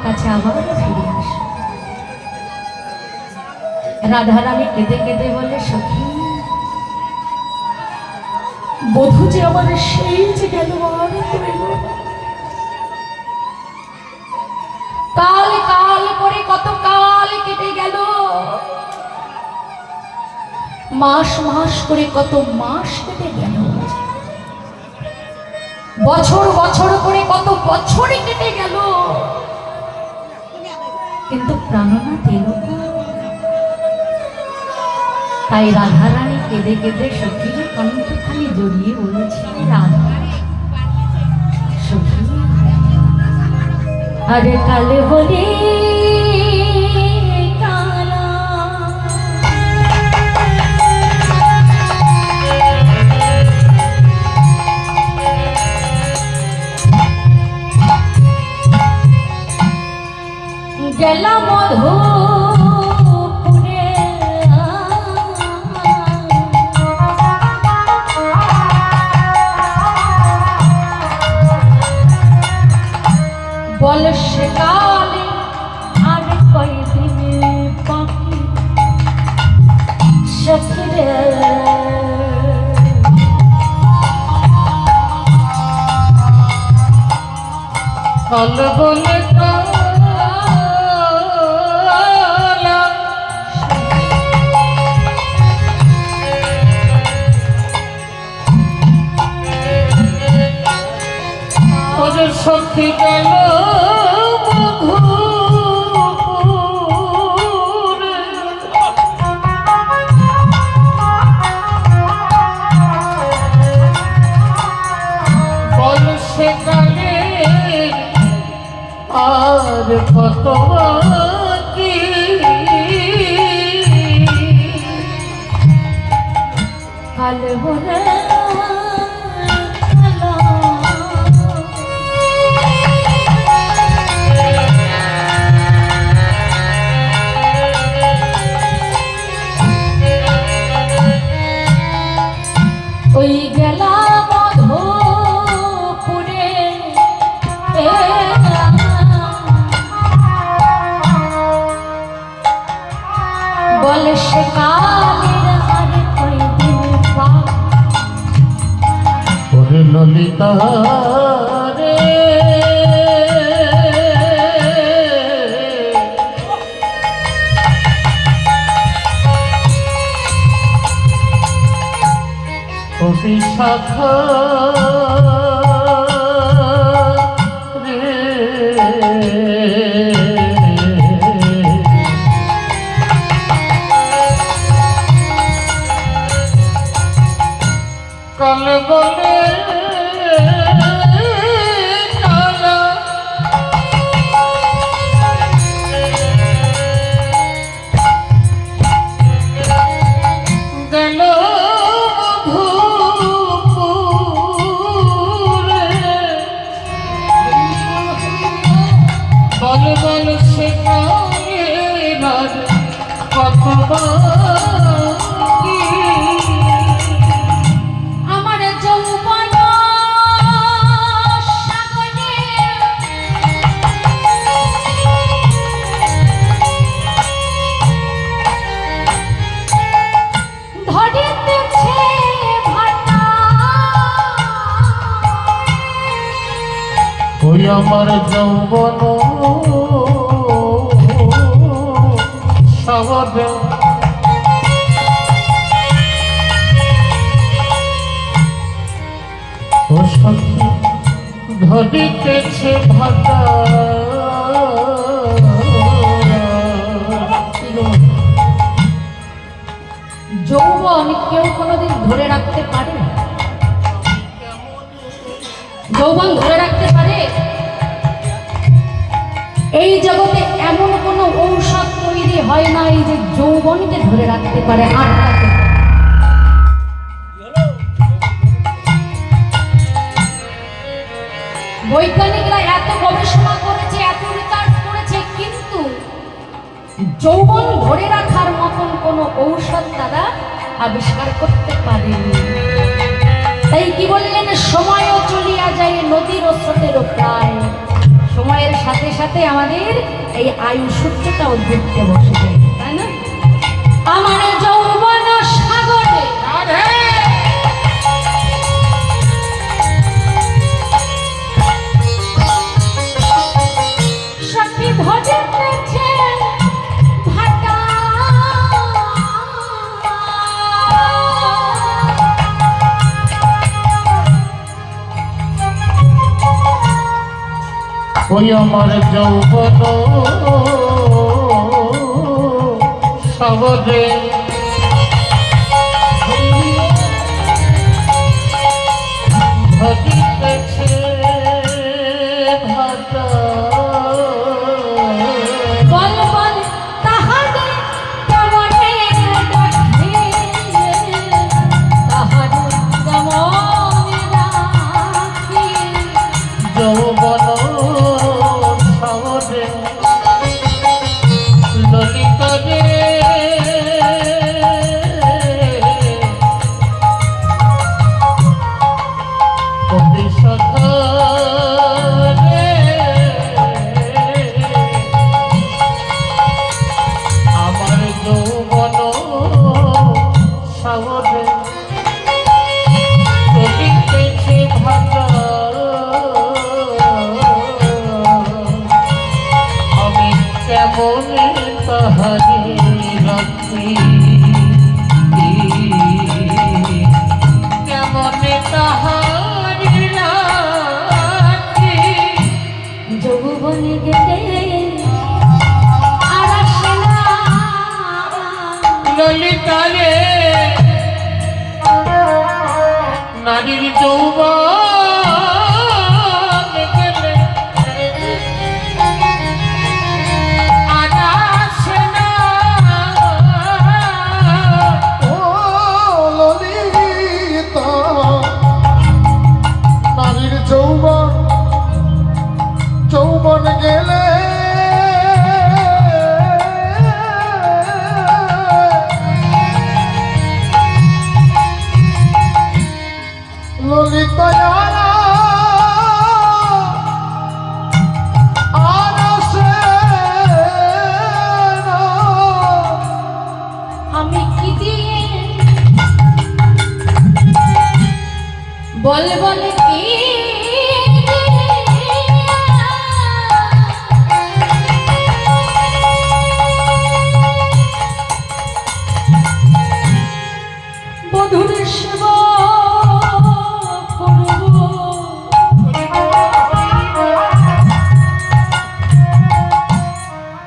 কাছে আবার ফিরে আসো। রাধারানী কেঁদে কেঁদে বলে, সখী বধূ যে আমার সেই যে গেল, আর রইল না। কাল কাল করে কত কাল কেটে গেল, মাস মাস করে কত মাস কেটে গেল, বছর বছর করে কত বছরই কেটে গেল, কিন্তু প্রাণনাথ এলো না। তাই রাধারানী কেঁদে কেঁদে সখীর কণ্ঠখানি জড়িয়ে বলেছে, রাধা সখী আরে কালে বলি গেলা মধুপুরে বল সে কালে আর কয়দিন বাকি সখীরে কাল বলে সখী গেল মধুপুরে বল সে কালে আর কত বাকি কাল বলে ওই গেলা মধুপুরে বলে সে কালের আর কয়দিন বাকি ললিতা রে শাখা রে কাল বলে কালা গেল বল বল সে কালের কত বাকি আমার যৌবন সাগরে ধরিতেছে ভাটা ওই আমার যৌবন সাগরে ও সখী ধরিতেছে ভাটা যৌবন কেউ কোনোদিন ধরে রাখতে পারে? যৌবন ধরে রাখতে পারে? এই জগতে এমন কোনো ঔষধ তৈরি হয় না এই যে যৌবনকে ধরে রাখতে পারে, আটকাতে। বৈজ্ঞানিকরা এত গবেষণা করেছে, এত রিসার্চ করেছে, কিন্তু যৌবন ধরে রাখার মতন কোনো ঔষধ তারা আবিষ্কার করতে পারেনি। তাই কি বললেন, সময়ও চলিয়া যায় নদীর স্রোতেরও প্রায়। সময়ের সাথে সাথে আমাদের এই আয়ু সূত্রটাও ঘুরতে বসবে, তাই না? আমার যৌবন সাগরে সখী ভজতেছে ভাটা, ওই আমার যৌবন সাগরে ভজিতেছে ভাটা। বল বল তাহারে কেমনে দেখে, তাহারে কেমনে রাখি। যৌবন সাগরে ললিতা রে কবি সখা রে, আমার যৌবন সাগরে চলিতেছে ভাটা। আমি কেমন তাহারে রাখি, কেমন তাহারে রাখি। যৌবনে গেলে আর আসে না, ললিতা রে নারীর যৌবন গেলে আর আসে না। ও ললিতা নারীর যৌবন যৌবন গেলে ললিতা আর আসে না। আমি কি দিয়ে বল বল কি বধুর সেবা করব।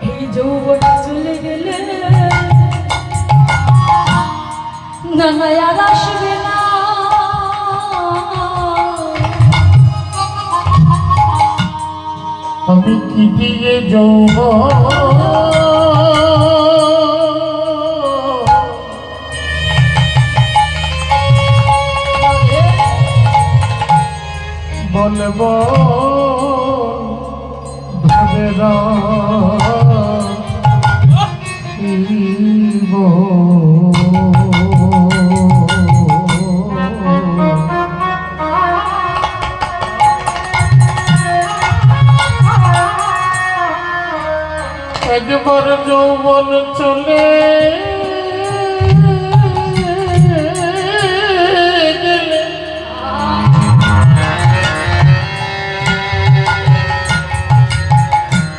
এই যৌবন চলে গেলে না আর আসবে না। আমি কি দিয়ে যৌবন বলব ধরে রাখিব। একবার যৌবন চলে গেলে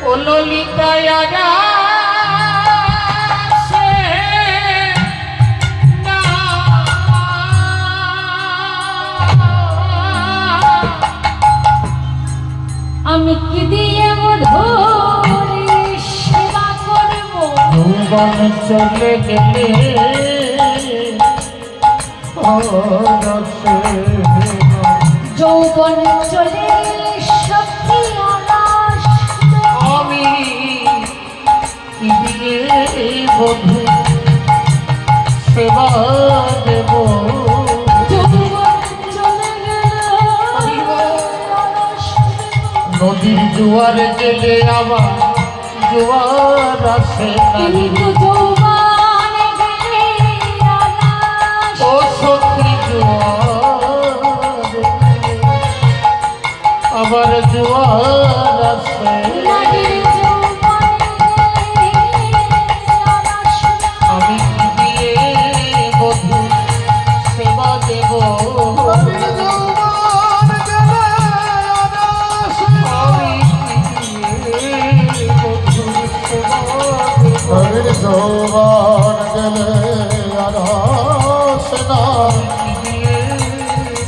ও ললিতা আর আসে না। আমি কি দিয়ে মধুর সেবা করব। যৌবন চলে গেলে রসে যৌবন চলে গেলে সখী আর আসবে। আমি কি দিয়ে বধূ সেবা দেব। যৌবন চলে গেলে আর আসবে না। নদীর জোয়ারে গেলে আবার জোয়ার আসে নারী। কিন্তু যৌবনে গেলে আর ও আসবে সখী জোয়ার আবার জোয়ার আসে নারীর যৌবন গেলে আর আসে না,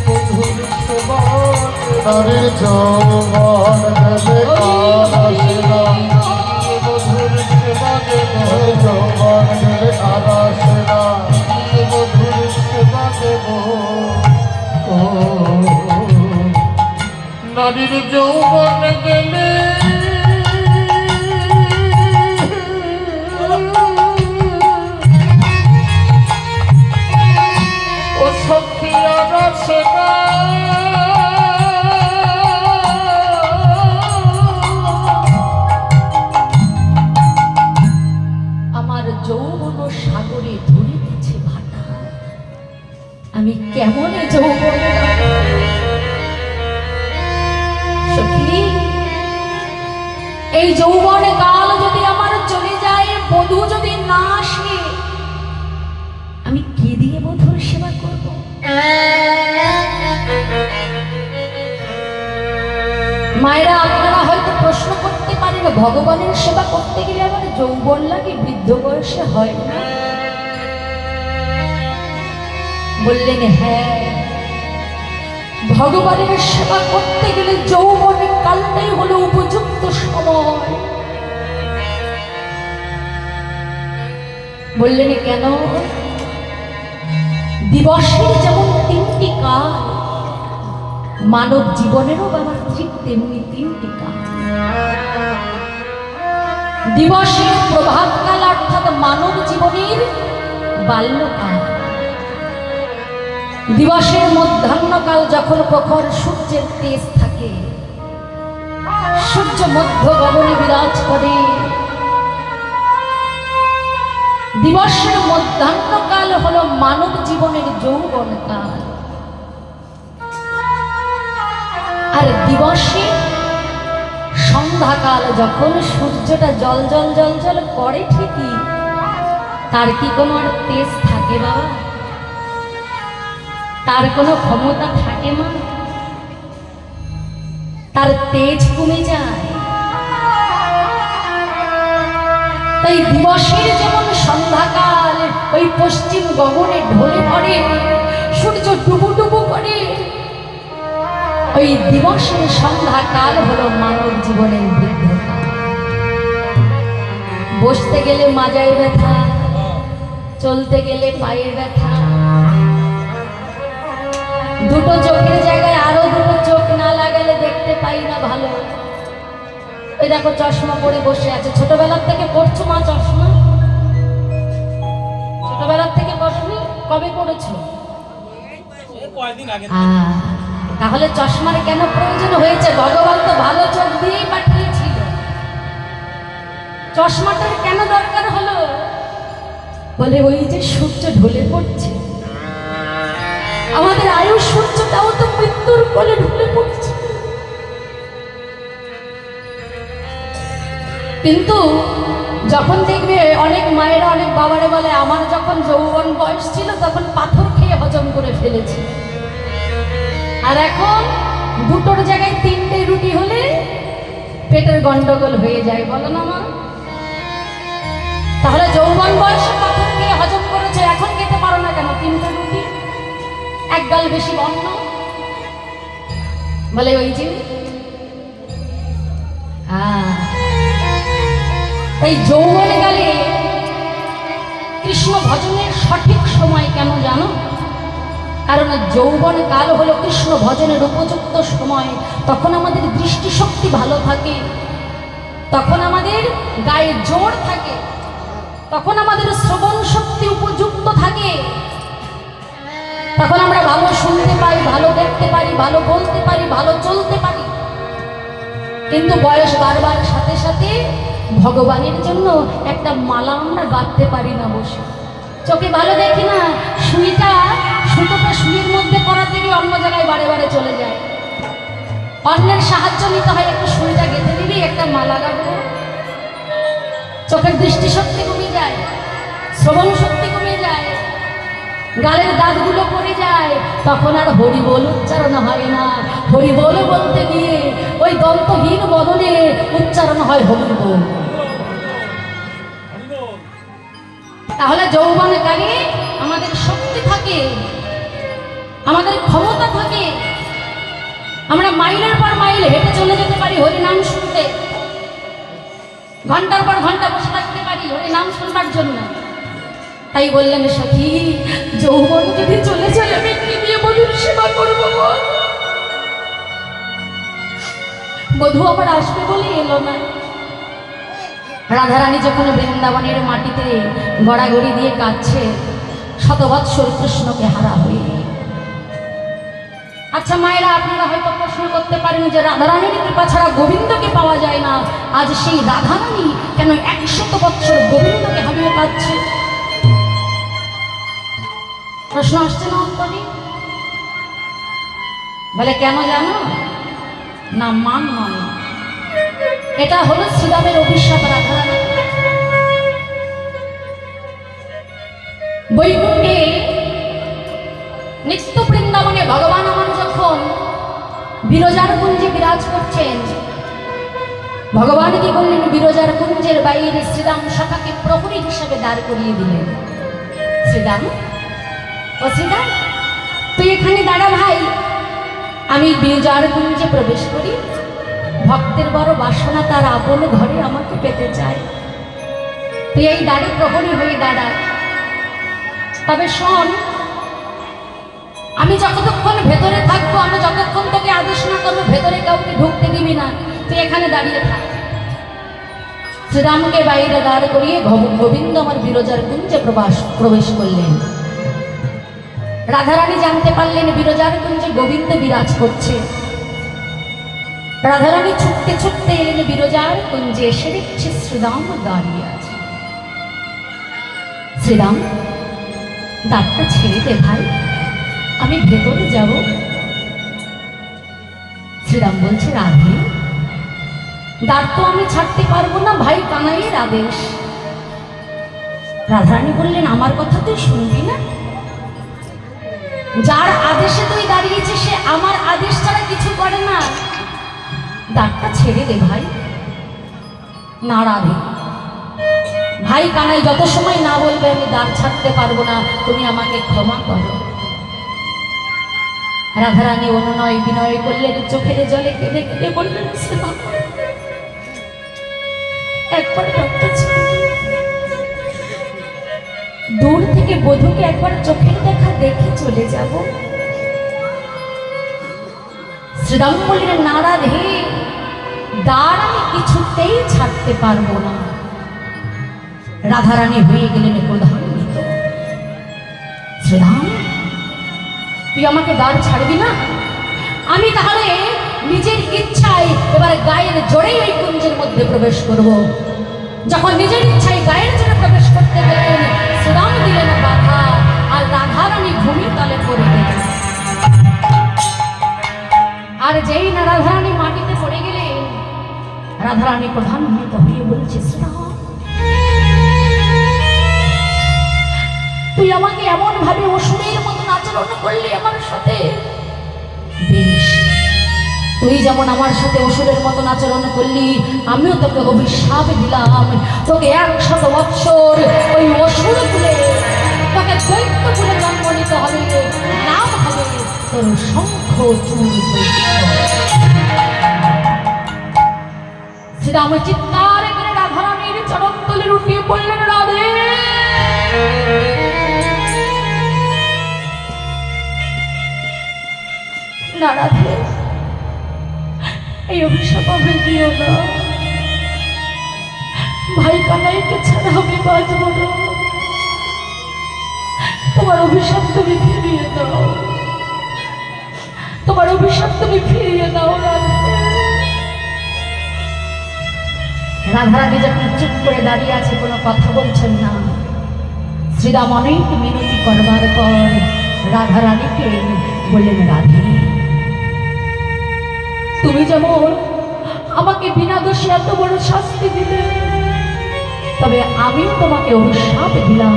বধুর সেবা নারীর যৌবন গেলে আর আসে না, বধুর সেবা দেব নারীর যৌবন গেলে আর আসে না। বধুর সেবা দেব ও নারীর যৌবন গেলে ও সখী আর আসে না। আমার যৌবন সাগরে ধরিতেছে ভাটা, আমি কেমন যৌবনে সখী, এই যৌবন কাল যদি আমার চলে যায়, বধূ যদি না আসে, আমি কি দিয়ে বধূর সেবা করব? মায়েরা, আপনারা হয়তো প্রশ্ন করতে পারেন, ভগবানের সেবা করতে গেলে আমার যৌবন লাগে, বৃদ্ধ বয়সে হয় না? বললেন হ্যাঁ, ভগবানের সেবা করতে গেলে যৌবন কালটাই হলো উপযুক্ত সময়। বললেন কেন? দিবসের যেমন 3টি কাল, মানব জীবনেরও বাবা ঠিক তেমনি 3টি কাল। দিবসের প্রভাতকাল অর্থাৎ মানব জীবনের বাল্যকাল, দিবসের মধ্যাহ্নকাল যখন প্রখর সূর্যের তেজ থাকে, সূর্য মধ্য গগনে বিরাজ করে, দিবসের মধ্যাহ্নকাল হলো মানব জীবনের যৌবনকাল। আর দিবসে সন্ধ্যাকাল যখন সূর্যটা জল জল জল জল করে, ঠিকই তার কি কোনো আর তেজ থাকে বাবা? তার কোনো ক্ষমতা থাকে মা? তার তেজ কমে যায়। তাই দিবসের যেমন সন্ধ্যাকাল ওই পশ্চিম গগনে ঢলে পড়ে, সূর্য ডুবু ডুবু করে, ওই দিবসের সন্ধ্যাকাল হলো মানব জীবনের বৃদ্ধকাল। বসতে গেলে মাজায় ব্যথা, চলতে গেলে পায়ের ব্যথা, দুটো চোখের জায়গায় আরো দুটো চোখ না লাগালে দেখতে পাই না ভালো। এই দেখো চশমা পরে বসে আছে, ছোটবেলার থেকে পড়ছো মা চশমা? ছোটবেলার থেকে পড়নি? কবে পড়েছো? তাহলে চশমার কেন প্রয়োজন হয়েছে? ভগবান তো ভালো চোখ দিয়েই পাঠিয়েছিল, চশমাটার কেন দরকার হলো? বলে ওই যে সূর্য ঢলে পড়ছে, আমাদের আয়ু সূর্যটাও তো মৃত্যুর কোলে ঢলে পড়ছে। কিন্তু যখন দেখবে অনেক মায়েরা অনেক বাবারে বলে, আমার যখন যৌবন বয়স ছিল তখন পাথর খেয়ে হজম করে ফেলেছি, আর এখন দুটোর জায়গায় 3টে রুটি হলে পেটের গন্ডগোল হয়ে যায়, বলো না মা? তাহলে যৌবন বয়সে পাথর খেয়ে হজম করেছে, এখন খেতে পারো না কেন 3টে রুটি, এক গাল বেশি অন্ন? বলে ওই যে এই যৌবনে গেলে কৃষ্ণ ভজনের সঠিক সময় কেন জানো? কারণ যৌবন কাল হলো কৃষ্ণ ভজনের উপযুক্ত সময়। তখন আমাদের দৃষ্টিশক্তি ভালো থাকে, তখন আমাদের গায়ে জোর থাকে, তখন আমাদের শ্রবণ শক্তি উপযুক্ত থাকে, তখন আমরা ভালো শুনতে পাই, ভালো দেখতে পারি, ভালো বলতে পারি, ভালো চলতে পারি। কিন্তু বয়স বাড়বার সাথে সাথে ভগবানের জন্য একটা মালা আমরা বাঁধতে পারি না বসে, চোখে ভালো দেখি না, সুতোটা সুইয়ের মধ্যে পড়াতে গিয়ে অন্য জায়গায় বারে বারে চলে যায়। অন্যের সাহায্য নিতে হয়, একটু সুইটা গেঁথে দিবি, একটা মালা গাঁথবো। চোখের দৃষ্টিশক্তি কমে যায়, শ্রবণ শক্তি কমে যায়, গালের দাঁতগুলো পড়ে যায়, তখন আর হরি বল উচ্চারণ হয় না। হরি বল বলতে গিয়ে ওই দন্তহীন বদনে উচ্চারণ হয় হরি বল। তাহলে যৌবনকালে আমাদের শক্তি থাকে, আমাদের ক্ষমতা থাকে, আমরা মাইলের পর মাইল হেঁটে চলে যেতে পারি হরিনাম শুনতে, ঘন্টার পর ঘন্টা বসে থাকতে পারি হরিনাম শুনবার জন্য। তাই বললেন সখী, যৌবন যদি চলে যায় আমি কি দিয়ে বধুর সেবা করবো বল? বধূ আবার আসবে বলে এলো না। রাধারানী যখন বৃন্দাবনের মাটিতে গড়াগড়ি দিয়ে কাঁদছে শতবৎসর কৃষ্ণকে হারা হয়ে। আচ্ছা মায়েরা, আপনারা হয়তো প্রশ্ন করতে পারেন যে রাধারানীর কৃপা ছাড়া গোবিন্দকে পাওয়া যায় না, আজ সেই রাধারানী কেন 100 বৎসর গোবিন্দকে হারিয়ে কাঁদছে? প্রশ্ন আসছে না অন্তরে? বলে কেন জানো না? মান নয়, এটা হলো শ্রীরামের অভিশাপ। রাধারানী বৈকুণ্ঠে নিত্য বৃন্দাবনে ভগবান আমার যখন বিরজার কুঞ্জে বিরাজ করছেন, ভগবান কি বললেন? বিরজার কুঞ্জের বাইরে শ্রীরাম সখাকে প্রহরী হিসাবে দাঁড় করিয়ে দিলেন। শ্রীরাম, ও শ্রীরাম, তুই এখানে দাঁড়া ভাই, আমি বিরজার কুঞ্জে প্রবেশ করি। ভক্তের বড় বাসনা, তার আপন ঘরে আমাকে পেতে চায়। তুই এই দাঁড়ে প্রহরী হয়ে দাঁড়া। তবে শোন, আমি যতক্ষণ ভেতরে থাকবো, আমি যতক্ষণ তোকে আদেশ না করবো ভেতরে কাউকে ঢুকতে দিবি না, তুই এখানে দাঁড়িয়ে থাক। শ্রীরামকে বাইরে দাঁড় করিয়ে গোবিন্দ আমার বিরজার কুঞ্জে প্রবেশ করলেন। রাধারানী জানতে পারলেন বিরজার কুঞ্জে গোবিন্দ বিরাজ করছে। রাধারানী ছুটতে ছুটতে এলেন বিরজার কুঞ্জে, এসে দেখছে শ্রীরাম দাঁড়িয়ে আছে। শ্রীরাম, দ্বারটা ছেড়ে দে ভাই, আমি ভেতরে যাব। শ্রীরাম বলছে, রাধে, দ্বার তো আমি ছাড়তে পারবো না, ভাই কানাইয়ের আদেশ। রাধারানী বললেন, আমার কথা তুই শুনবি না? যার আদেশে তুই দাঁড়িয়েছিস সে আমার আদেশ ছাড়া কিছু করে না, দ্বারটা ছেড়ে দে ভাই। না রাধে, ভাই কানাই যত সময় না বলবে আমি দ্বার ছাড়তে পারবো না, তুমি আমাকে ক্ষমা করো। রাধারানী অনুনয় বিনয় করলেন, চোখের জলে কেঁদে কেঁদে বললেন, একবার দ্বারটা ছেড়ে দে। দূর থেকে বধূকে একবার চোখের দেখা দেখে চলে যাব। শ্রীরাম বললেন, না রাধে, দ্বার আমি কিছুতেই ছাড়তে পারবো না। রাধারানী হয়ে গেলেন ক্রোধান্বিত। শ্রীরাম, তুই আমাকে দ্বার ছাড়বি না? আমি তাহলে নিজের ইচ্ছায় এবার গায়ের জোরেই ওই কুঞ্জের মধ্যে প্রবেশ করব। যখন নিজের ইচ্ছায় গায়ের জোরে প্রবেশ করতে গেলেন, শ্রীরাম দিলেন বাধা, আর রাধারানী ভূমির তলে পড়ে গেলেন। আর যেই না রাধারানী মাটিতে পড়ে গেলেন, রাধারানী ক্রোধান্বিত হয়ে বলছে, শ্রীরাম, তুই আমাকে এমন ভাবে অসুরের মতন আচরণ করলি আমার সাথে। বেশ, তুই যেমন আমার সাথে অসুরের মতন আচরণ করলি, আমিও তোকে অভিশাপ দিলাম। তোকে 100 বৎসর ওই অসুর কুলে, তোকে দৈত্য কুলে জন্ম নিতে হবে। নাম হবে তোর শঙ্খচূড়। শ্রীরাম চিৎকার করে রাধারানীর চরণ তলে লুটিয়ে পড়লেন, রাধে, না রাধে, এই অভিশাপ আমি দিও না। ভাই কানাইকে ছাড়া আমি বাঁচব না। তোমার অভিশাপ তুমি ফিরিয়ে দাও, তোমার অভিশাপ তুমি ফিরিয়ে দাও রাধে। রাধারানী যখন চুপ করে দাঁড়িয়ে আছে, কোনো কথা বলছেন না, শ্রীরাম অনেক মিনতি করবার পর রাধারানীকে বললেন, রাধে, তুমি যেমন আমাকে বিনা দোষে এত বড় শাস্তি দিলে, তবে আমিও তোমাকে অভিশাপ দিলাম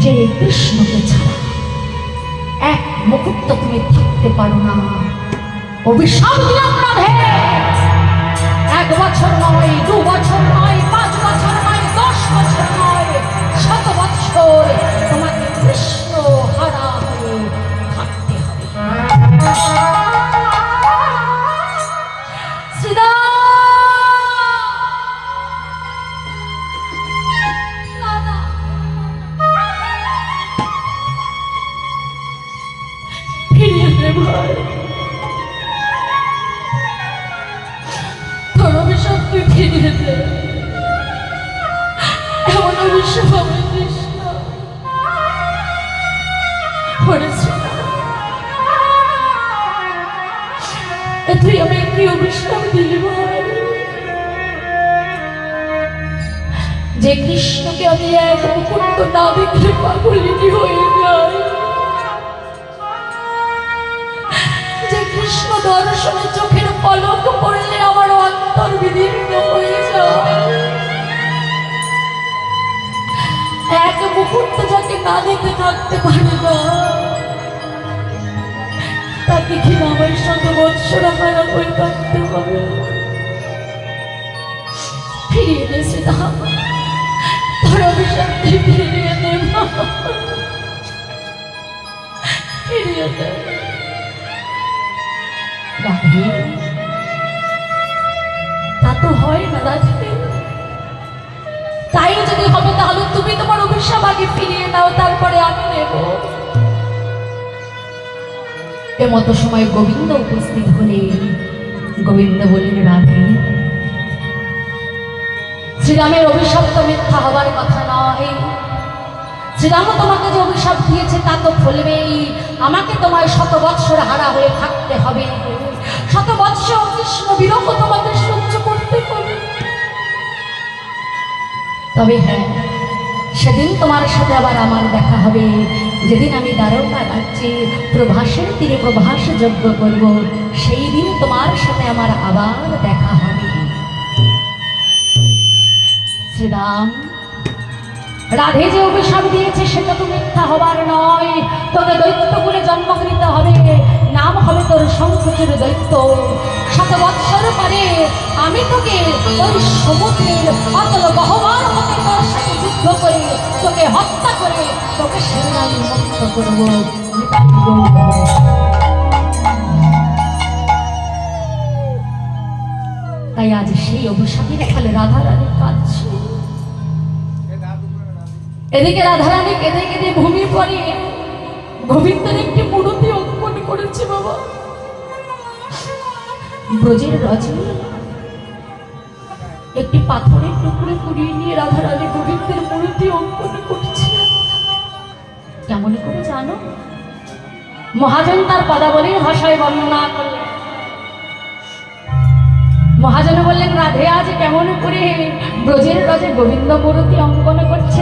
যে কৃষ্ণকে ছাড়া এক মুহূর্ত তুমি থাকতে পারো না। অভিশাপ দিলাম রাধে, 1 বছর নয়, 2 বছর নয়, 5 বছর নয়, 10 বছর নয়, 100 যে কৃষ্ণকে আমি এক মুহূর্ত না দেখলে পাগলিনী হয়ে যাই, যে কৃষ্ণ দর্শনে চোখের পলক পড়লে আমার অন্তর বিদীর্ণ হয়ে যায়, এক মুহূর্ত যাকে না দেখে থাকতে পারি না, তাকে কি আমার সঙ্গে বৎসরা হারা হয়ে থাকতে হবে। ফিরিয়ে দে শ্রীরাম, তোর অভিশাপটি ফিরিয়ে দে মা, ফিরিয়ে দে। রাধে, তা তো হয় না রাধে, তাই যদি হবে তাহলে তুমি তোমার অভিশাপ আগে ফিরিয়ে নাও, তারপরে আমি নেব। এমতো সময় গোবিন্দ উপস্থিত হলে গোবিন্দ বললেন, রাধে, শ্রীরামের অভিশাপ তো মিথ্যা হবার কথা নয়। শ্রীরাম তোমাকে যে অভিশাপ দিয়েছে তা তো ফলবেই। আমাকে তোমায় 100 বৎসর হারা হয়ে থাকতে হবে, 100 বৎসর কৃষ্ণ বিরহ তোমাকে সহ্য করতে হবে। তবে হ্যাঁ, সেদিন তোমার সাথে আবার আমার দেখা হবে, যেদিন আমি দ্বারকা রাজ্যে প্রভাসের তীরে প্রভাস যজ্ঞ করব, সেই দিন তোমার সাথে আমার আবার দেখা হবে। শ্রীরাম, রাধে যে অভিশাপ দিয়েছে সেটা তো মিথ্যা হবার নয়। তোকে দৈত্যকুলে জন্ম নিতে হবে, নাম হবে তোর শঙ্খচূড় দৈত্য। 100 বৎসর পরে আমি তোকে ওই সমুদ্রের অতল গহ্বর হতে তোর সাথে যুদ্ধ করে, তোকে হত্যা করে, তোকে সেদিন আমি মুক্ত করব। তাই আজ সেই অভিশাপের ফলে রাধারানী কাঁদছে। এদিকে রাধারানী কেঁদে কেঁদে ভূমি পরে গোবিন্দের একটি মূর্তি অঙ্কন করেছে। বাবা, ব্রজের রজনী একটি পাথরের টুকরো কুড়িয়ে নিয়ে রাধারানী গোবিন্দের মূর্তি অঙ্কন করছে। কেমন করে জানো? মহাজন তার পদাবলীর ভাষায় বর্ণনা করলেন। মহাজন বললেন, রাধে আজ কেমন করে ব্রজের রজে গোবিন্দ মূর্তি অঙ্কন করছে